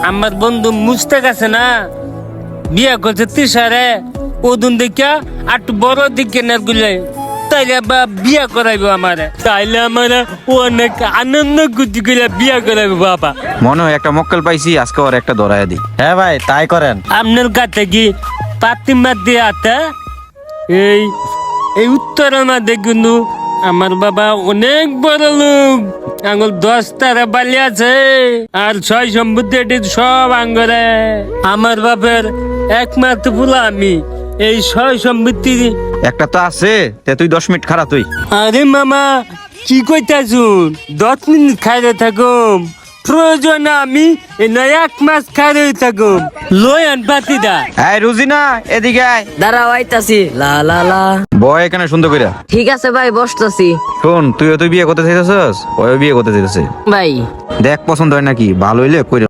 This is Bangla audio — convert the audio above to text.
আমার বন্ধু মুস্তাক আছে না, বিয়া করছে তিসারে, ওদিন দেখা একটু বড় দিকে না গুলে তাইলে বা বিয়া করাইবো আমারে, তাইলে আমার অনেক আনন্দ গুটি করে বিয়া করাইবো বাবা। মনে হয় একটা মক্কেল পাইছি, আজকে ওর একটা ধরায় দি। হ্যাঁ ভাই তাই করেন। আপনার কাছে কি পাতি মাতি আতে? এই এই উত্তরের মধ্যে কিন্তু আমার বাবা অনেক বড় লোক, আঙুল 10টা বালি আছে আর 6 সম্পত্তি এটি সব আঙ্গরে। আমার বাপের একমাত্র পুলা আমি, এই 6 সম্পত্তি। একটা তো আছে, তে তুই 10 মিনিট খারাপ তুই। আরে মামা কি কইতাছুন, 10 মিনিট খাইতে থাকুম, প্রয়োজন আমি এনে 1 মাস খাইতে থাকুম। লই আন পাতিদা। এই রুজিনা এদিকে আয়। দাঁড়াও আইতাছি। লা লা লা। বয় এখানে সুন্দর কইরা। ঠিক আছে ভাই, বসতাছি। শোন, তুই বিয়ে করতে চাইতেছস, ওই বিয়ে করতে চাইতেছে। ভাই দেখ পছন্দ হয় নাকি, ভালো হইলে কইরা।